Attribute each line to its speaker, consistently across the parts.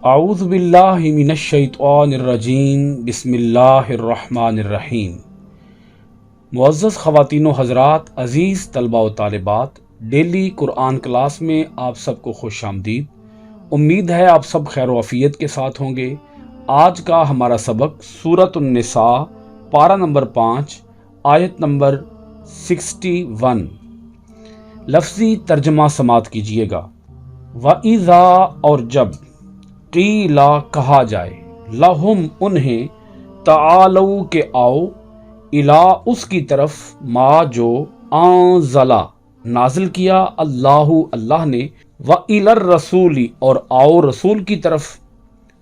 Speaker 1: اعوذ باللہ من الشیطان الرجیم بسم اللہ الرحمن الرحیم۔ معزز خواتین و حضرات، عزیز طلباء و طالبات، ڈیلی قرآن کلاس میں آپ سب کو خوش آمدید۔ امید ہے آپ سب خیر و عافیت کے ساتھ ہوں گے۔ آج کا ہمارا سبق سورۃ النساء پارہ نمبر 5 آیت نمبر 61۔ لفظی ترجمہ سماعت کیجئے گا۔ وَإِذَا، اور جب، قیلا کہا جائے، لہم انہیں، تعالو کہ آؤ، الا اس کی طرف، ما جو، انزلا نازل کیا، اللہ نے، وَإِلَى الرَّسُولِ اور آؤ رسول کی طرف،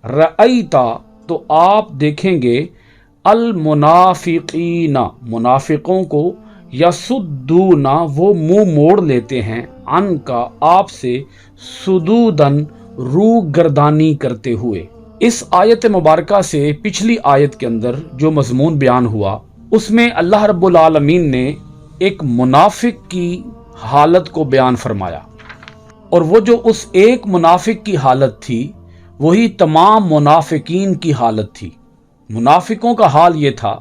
Speaker 1: رأیتا تو آپ دیکھیں گے، المنافقین منافقوں کو، یصدون وہ منہ موڑ لیتے ہیں، عن کا آپ سے، صدودن رو گردانی کرتے ہوئے۔ اس آیت مبارکہ سے پچھلی آیت کے اندر جو مضمون بیان ہوا، اس میں اللہ رب العالمین نے ایک منافق کی حالت کو بیان فرمایا، اور وہ جو اس ایک منافق کی حالت تھی وہی تمام منافقین کی حالت تھی۔ منافقوں کا حال یہ تھا،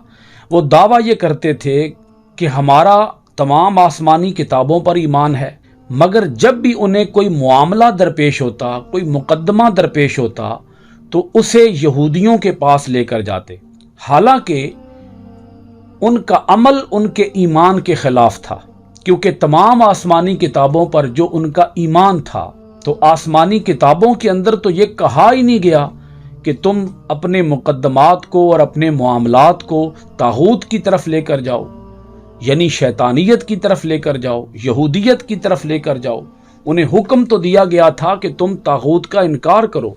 Speaker 1: وہ دعویٰ یہ کرتے تھے کہ ہمارا تمام آسمانی کتابوں پر ایمان ہے، مگر جب بھی انہیں کوئی معاملہ درپیش ہوتا، کوئی مقدمہ درپیش ہوتا، تو اسے یہودیوں کے پاس لے کر جاتے، حالانکہ ان کا عمل ان کے ایمان کے خلاف تھا، کیونکہ تمام آسمانی کتابوں پر جو ان کا ایمان تھا، تو آسمانی کتابوں کے اندر تو یہ کہا ہی نہیں گیا کہ تم اپنے مقدمات کو اور اپنے معاملات کو طاغوت کی طرف لے کر جاؤ، یعنی شیطانیت کی طرف لے کر جاؤ، یہودیت کی طرف لے کر جاؤ۔ انہیں حکم تو دیا گیا تھا کہ تم طاغوت کا انکار کرو،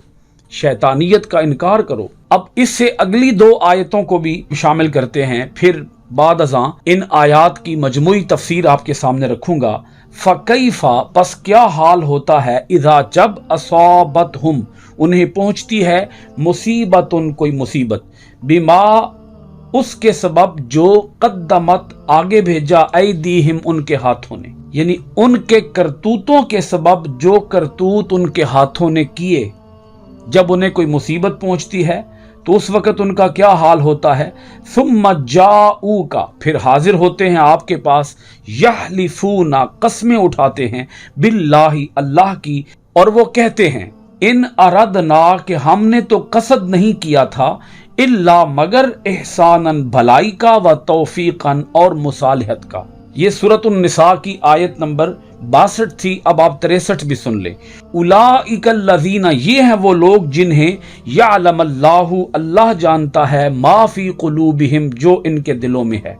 Speaker 1: شیطانیت کا انکار کرو۔ اب اس سے اگلی دو آیتوں کو بھی شامل کرتے ہیں، پھر بعد ازاں ان آیات کی مجموعی تفسیر آپ کے سامنے رکھوں گا۔ فَكَيْفَ پس کیا حال ہوتا ہے، اذا جب، اصابتہم انہیں پہنچتی ہے، مصیبتن کوئی مصیبت، بما اس کے سبب جو، قدمت آگے بھیجا، ایدیہم ان کے ہاتھوں نے، یعنی ان کے کرتوتوں کے سبب جو کرتوت ان کے ہاتھوں نے کیے۔ جب انہیں کوئی مصیبت پہنچتی ہے تو اس وقت ان کا کیا حال ہوتا ہے، ثم جاؤک پھر حاضر ہوتے ہیں آپ کے پاس، یحلفون قسمیں اٹھاتے ہیں، باللہ اللہ کی، اور وہ کہتے ہیں، ان اردنا کہ ہم نے تو قصد نہیں کیا تھا، الا مگر احساناً بھلائی کا، و توفیقاً اور مصالحت کا۔ یہ سورۃ النساء کی آیت نمبر 62 تھی، اب آپ 63 بھی سن لیں۔ اولئک الذین یہ ہیں وہ لوگ جنہیں، یعلم اللہ اللہ جانتا ہے، ما فی قلوبہم جو ان کے دلوں میں ہے،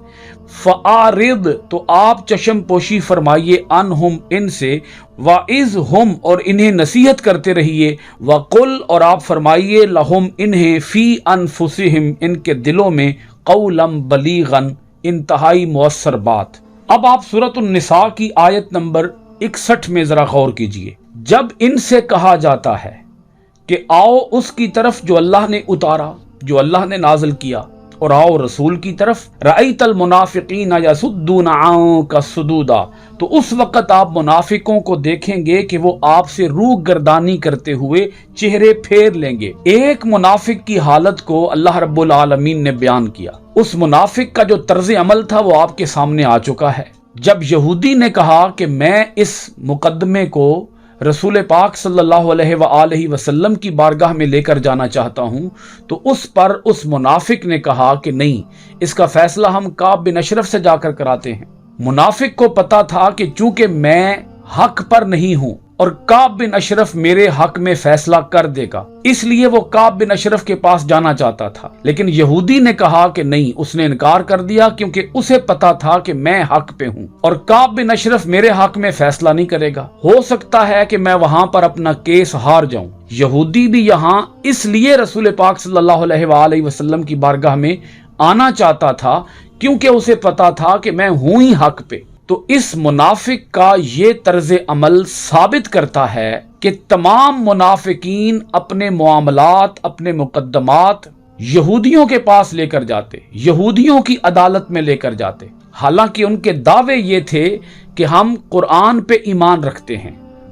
Speaker 1: فاعرض تو آپ چشم پوشی فرمائیے، عنہم ان سے، وعظہم اور انہیں نصیحت کرتے رہیے، وقل اور آپ فرمائیے، لہم انہیں، فی انفسہم ان کے دلوں میں، قولا بلیغا انتہائی مؤثر بات۔ اب آپ سورۃ النساء کی آیت نمبر 61 میں ذرا غور کیجئے۔ جب ان سے کہا جاتا ہے کہ آؤ اس کی طرف جو اللہ نے اتارا، جو اللہ نے نازل کیا، اور آؤ رسول کی طرف، رأیت المنافقین یصدون عنک صدودا، تو اس وقت آپ منافقوں کو دیکھیں گے کہ وہ آپ سے روح گردانی کرتے ہوئے چہرے پھیر لیں گے۔ ایک منافق کی حالت کو اللہ رب العالمین نے بیان کیا، اس منافق کا جو طرز عمل تھا وہ آپ کے سامنے آ چکا ہے۔ جب یہودی نے کہا کہ میں اس مقدمے کو رسول پاک صلی اللہ علیہ وآلہ وسلم کی بارگاہ میں لے کر جانا چاہتا ہوں، تو اس پر اس منافق نے کہا کہ نہیں، اس کا فیصلہ ہم کعب بن اشرف سے جا کر کراتے ہیں۔ منافق کو پتا تھا کہ چونکہ میں حق پر نہیں ہوں اور کعب بن اشرف میرے حق میں فیصلہ کر دے گا، اس لیے وہ کعب بن اشرف کے پاس جانا چاہتا تھا، لیکن یہودی نے کہا کہ نہیں، اس نے انکار کر دیا، کیونکہ اسے پتا تھا کہ میں حق پہ ہوں اور کعب بن اشرف میرے حق میں فیصلہ نہیں کرے گا، ہو سکتا ہے کہ میں وہاں پر اپنا کیس ہار جاؤں۔ یہودی بھی یہاں اس لیے رسول پاک صلی اللہ علیہ وآلہ وسلم کی بارگاہ میں آنا چاہتا تھا کیونکہ اسے پتا تھا کہ میں ہوں ہی حق پہ۔ تو اس منافق کا یہ طرز عمل ثابت کرتا ہے کہ تمام منافقین اپنے معاملات، اپنے مقدمات یہودیوں کے پاس لے کر جاتے، یہودیوں کی عدالت میں لے کر جاتے، حالانکہ ان کے دعوے یہ تھے کہ ہم قرآن پہ ایمان رکھتے ہیں،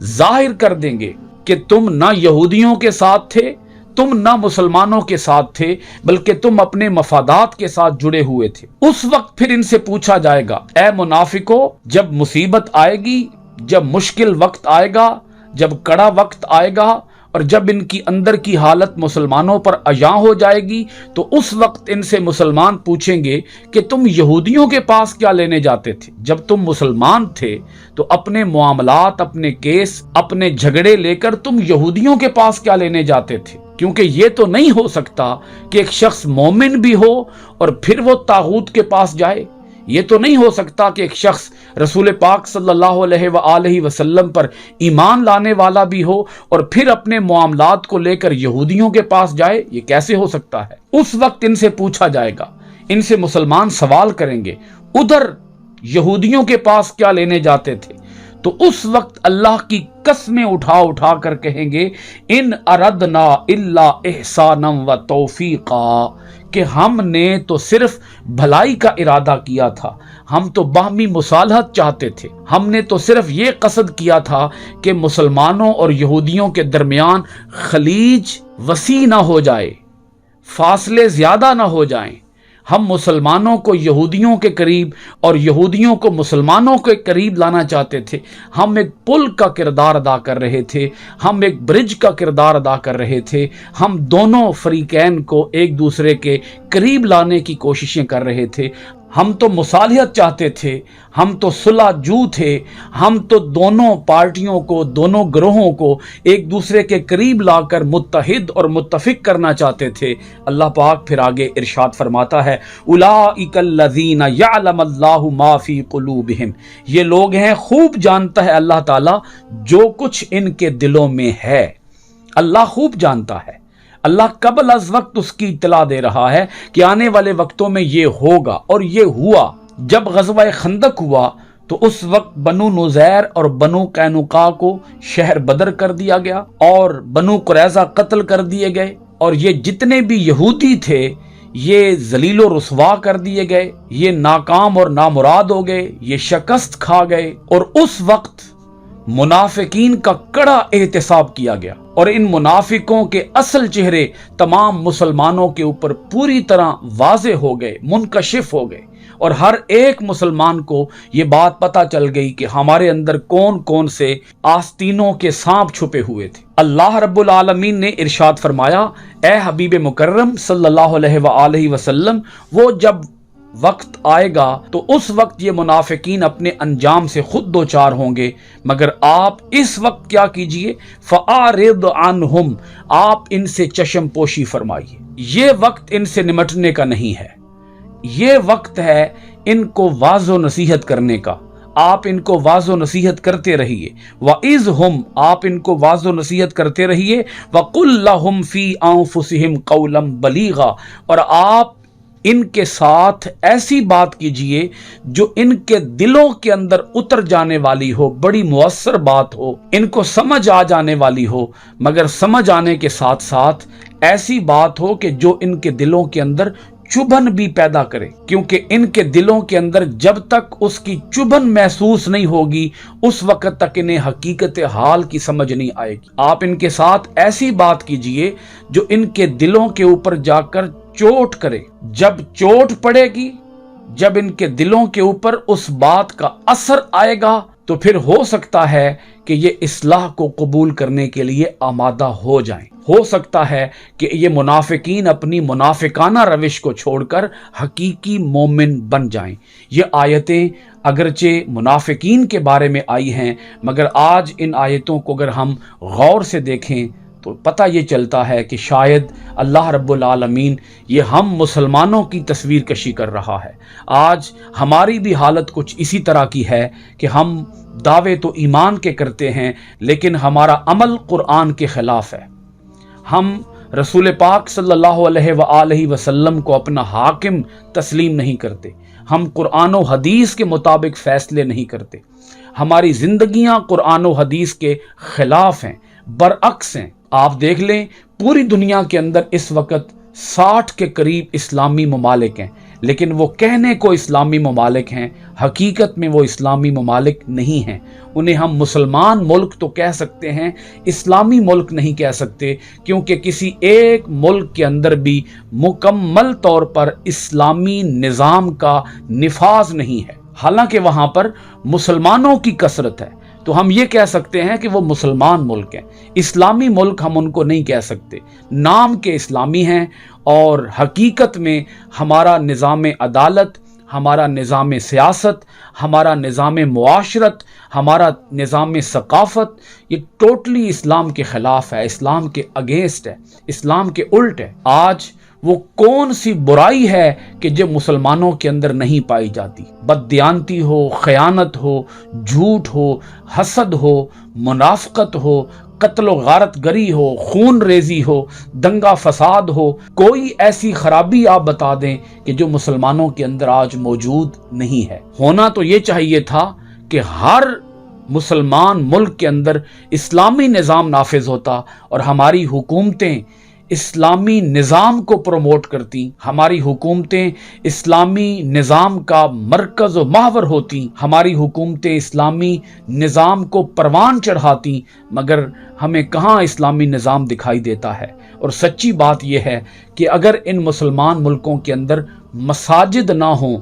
Speaker 1: ظاہر کر دیں گے کہ تم نہ یہودیوں کے ساتھ تھے، تم نہ مسلمانوں کے ساتھ تھے، بلکہ تم اپنے مفادات کے ساتھ جڑے ہوئے تھے۔ اس وقت پھر ان سے پوچھا جائے گا، اے منافقو، جب مصیبت آئے گی، جب مشکل وقت آئے گا، جب کڑا وقت آئے گا، اور جب ان کی اندر کی حالت مسلمانوں پر عیاں ہو جائے گی، تو اس وقت ان سے مسلمان پوچھیں گے کہ تم یہودیوں کے پاس کیا لینے جاتے تھے؟ جب تم مسلمان تھے تو اپنے معاملات، اپنے کیس، اپنے جھگڑے لے کر تم یہودیوں کے پاس کیا لینے جاتے تھے؟ کیونکہ یہ تو نہیں ہو سکتا کہ ایک شخص مومن بھی ہو اور پھر وہ طاغوت کے پاس جائے۔ یہ تو نہیں ہو سکتا کہ ایک شخص رسول پاک صلی اللہ علیہ وآلہ وسلم پر ایمان لانے والا بھی ہو اور پھر اپنے معاملات کو لے کر یہودیوں کے پاس جائے۔ یہ کیسے ہو سکتا ہے؟ اس وقت ان سے پوچھا جائے گا، ان سے مسلمان سوال کریں گے، ادھر یہودیوں کے پاس کیا لینے جاتے تھے؟ تو اس وقت اللہ کی قسمیں اٹھا اٹھا کر کہیں گے، ان اردنا الا احسانا و توفیقا، کہ ہم نے تو صرف بھلائی کا ارادہ کیا تھا، ہم تو باہمی مصالحت چاہتے تھے، ہم نے تو صرف یہ قصد کیا تھا کہ مسلمانوں اور یہودیوں کے درمیان خلیج وسیع نہ ہو جائے، فاصلے زیادہ نہ ہو جائیں، ہم مسلمانوں کو یہودیوں کے قریب اور یہودیوں کو مسلمانوں کے قریب لانا چاہتے تھے، ہم ایک پل کا کردار ادا کر رہے تھے، ہم ایک برج کا کردار ادا کر رہے تھے، ہم دونوں فریقین کو ایک دوسرے کے قریب لانے کی کوششیں کر رہے تھے، ہم تو مصالحت چاہتے تھے، ہم تو صلح جو تھے، ہم تو دونوں پارٹیوں کو، دونوں گروہوں کو ایک دوسرے کے قریب لا کر متحد اور متفق کرنا چاہتے تھے۔ اللہ پاک پھر آگے ارشاد فرماتا ہے، اولئک الذین یعلم اللہ ما فی قلوبہم، یہ لوگ ہیں، خوب جانتا ہے اللہ تعالیٰ جو کچھ ان کے دلوں میں ہے۔ اللہ خوب جانتا ہے، اللہ قبل از وقت اس کی اطلاع دے رہا ہے کہ آنے والے وقتوں میں یہ ہوگا، اور یہ ہوا۔ جب غزوہ خندق ہوا تو اس وقت بنو نذیر اور بنو قینقاع کو شہر بدر کر دیا گیا، اور بنو قریظہ قتل کر دیے گئے، اور یہ جتنے بھی یہودی تھے یہ ذلیل و رسوا کر دیے گئے، یہ ناکام اور نامراد ہو گئے، یہ شکست کھا گئے، اور اس وقت منافقین کا کڑا احتساب کیا گیا، اور ان منافقوں کے اصل چہرے تمام مسلمانوں کے اوپر پوری طرح واضح ہو گئے، منکشف ہو گئے، اور ہر ایک مسلمان کو یہ بات پتہ چل گئی کہ ہمارے اندر کون کون سے آستینوں کے سانپ چھپے ہوئے تھے۔ اللہ رب العالمین نے ارشاد فرمایا، اے حبیب مکرم صلی اللہ علیہ وآلہ وسلم، وہ جب وقت آئے گا تو اس وقت یہ منافقین اپنے انجام سے خود دوچار ہوں گے، مگر آپ اس وقت کیا کیجئے، فَأَعْرِضْ عَنْهُمْ، آپ ان سے چشم پوشی فرمائیے۔ یہ وقت ان سے نمٹنے کا نہیں ہے، یہ وقت ہے ان کو واضح و نصیحت کرنے کا۔ آپ ان کو واضح و نصیحت کرتے رہیے، وَإِذْهُمْ، آپ ان کو واضح و نصیحت کرتے رہیے، وَقُلْ لَهُمْ فِي أَنفُسِهِمْ قَوْلًا بَلِيغًا، اور آپ ان کے ساتھ ایسی بات کیجئے جو ان کے دلوں کے اندر اتر جانے والی ہو، بڑی مؤثر بات ہو، ان کو سمجھ آ جانے والی ہو، مگر سمجھ آنے کے ساتھ ساتھ ایسی بات ہو کہ جو ان کے دلوں کے اندر چبھن بھی پیدا کرے، کیونکہ ان کے دلوں کے اندر جب تک اس کی چبھن محسوس نہیں ہوگی اس وقت تک انہیں حقیقت حال کی سمجھ نہیں آئے گی۔ آپ ان کے ساتھ ایسی بات کیجئے جو ان کے دلوں کے اوپر جا کر چوٹ کرے، جب چوٹ پڑے گی، جب ان کے دلوں کے اوپر اس بات کا اثر آئے گا تو پھر ہو سکتا ہے کہ یہ اصلاح کو قبول کرنے کے لیے آمادہ ہو جائیں، ہو سکتا ہے کہ یہ منافقین اپنی منافقانہ روش کو چھوڑ کر حقیقی مومن بن جائیں۔ یہ آیتیں اگرچہ منافقین کے بارے میں آئی ہیں، مگر آج ان آیتوں کو اگر ہم غور سے دیکھیں تو پتہ یہ چلتا ہے کہ شاید اللہ رب العالمین یہ ہم مسلمانوں کی تصویر کشی کر رہا ہے۔ آج ہماری بھی حالت کچھ اسی طرح کی ہے کہ ہم دعوے تو ایمان کے کرتے ہیں لیکن ہمارا عمل قرآن کے خلاف ہے۔ ہم رسول پاک صلی اللہ علیہ وآلہ وسلم کو اپنا حاکم تسلیم نہیں کرتے، ہم قرآن و حدیث کے مطابق فیصلے نہیں کرتے، ہماری زندگیاں قرآن و حدیث کے خلاف ہیں، برعکس ہیں۔ آپ دیکھ لیں پوری دنیا کے اندر اس وقت 60 کے قریب اسلامی ممالک ہیں، لیکن وہ کہنے کو اسلامی ممالک ہیں، حقیقت میں وہ اسلامی ممالک نہیں ہیں۔ انہیں ہم مسلمان ملک تو کہہ سکتے ہیں، اسلامی ملک نہیں کہہ سکتے، کیونکہ کسی ایک ملک کے اندر بھی مکمل طور پر اسلامی نظام کا نفاذ نہیں ہے، حالانکہ وہاں پر مسلمانوں کی کثرت ہے، تو ہم یہ کہہ سکتے ہیں کہ وہ مسلمان ملک ہیں۔ اسلامی ملک ہم ان کو نہیں کہہ سکتے، نام کے اسلامی ہیں، اور حقیقت میں ہمارا نظام عدالت، ہمارا نظام سیاست، ہمارا نظام معاشرت، ہمارا نظام ثقافت، یہ ٹوٹلی اسلام کے خلاف ہے، اسلام کے اگینسٹ ہے، اسلام کے الٹ ہے۔ آج وہ کون سی برائی ہے کہ جو مسلمانوں کے اندر نہیں پائی جاتی؟ بددیانتی ہو، خیانت ہو، جھوٹ ہو، حسد ہو، منافقت ہو، قتل و غارت گری ہو، خون ریزی ہو، دنگا فساد ہو، کوئی ایسی خرابی آپ بتا دیں کہ جو مسلمانوں کے اندر آج موجود نہیں ہے۔ ہونا تو یہ چاہیے تھا کہ ہر مسلمان ملک کے اندر اسلامی نظام نافذ ہوتا اور ہماری حکومتیں اسلامی نظام کو پروموٹ کرتی، ہماری حکومتیں اسلامی نظام کا مرکز و محور ہوتی، ہماری حکومتیں اسلامی نظام کو پروان چڑھاتی، مگر ہمیں کہاں اسلامی نظام دکھائی دیتا ہے۔ اور سچی بات یہ ہے کہ اگر ان مسلمان ملکوں کے اندر مساجد نہ ہوں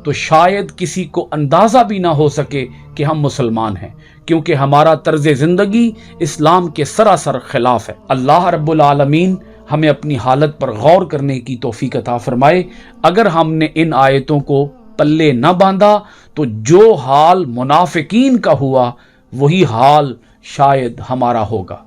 Speaker 1: تو شاید کسی کو اندازہ بھی نہ ہو سکے کہ ہم مسلمان ہیں، کیونکہ ہمارا طرز زندگی اسلام کے سراسر خلاف ہے۔ اللہ رب العالمین ہمیں اپنی حالت پر غور کرنے کی توفیق عطا فرمائے۔ اگر ہم نے ان آیتوں کو پلے نہ باندھا تو جو حال منافقین کا ہوا وہی حال شاید ہمارا ہوگا۔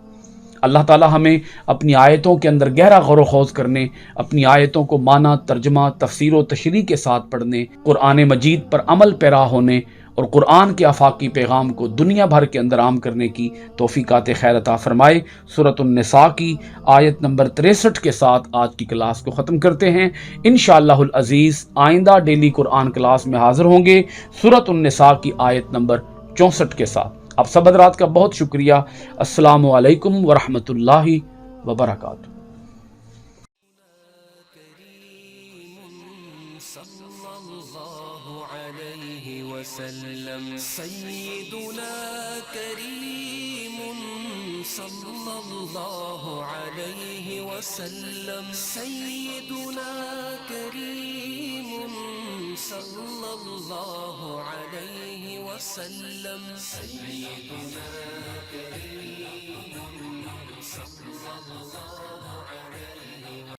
Speaker 1: اللہ تعالی ہمیں اپنی آیتوں کے اندر گہرا غور و خوض کرنے، اپنی آیتوں کو معنی، ترجمہ، تفسیر و تشریح کے ساتھ پڑھنے، قرآن مجید پر عمل پیرا ہونے اور قرآن کے آفاقی پیغام کو دنیا بھر کے اندر عام کرنے کی توفیقات خیر عطا فرمائے۔ سورۃ النساء کی آیت نمبر 63 کے ساتھ آج کی کلاس کو ختم کرتے ہیں۔ انشاءاللہ العزیز آئندہ ڈیلی قرآن کلاس میں حاضر ہوں گے سورۃ النساء کی آیت نمبر 64 کے ساتھ۔ آپ سب حضرات کا بہت شکریہ۔ السلام علیکم ورحمۃ اللہ وبرکاتہ۔
Speaker 2: سيدنا كريم صلى الله عليه وسلم، سيدنا كريم صلى الله عليه وسلم، سيدنا كريم صلى الله عليه وسلم۔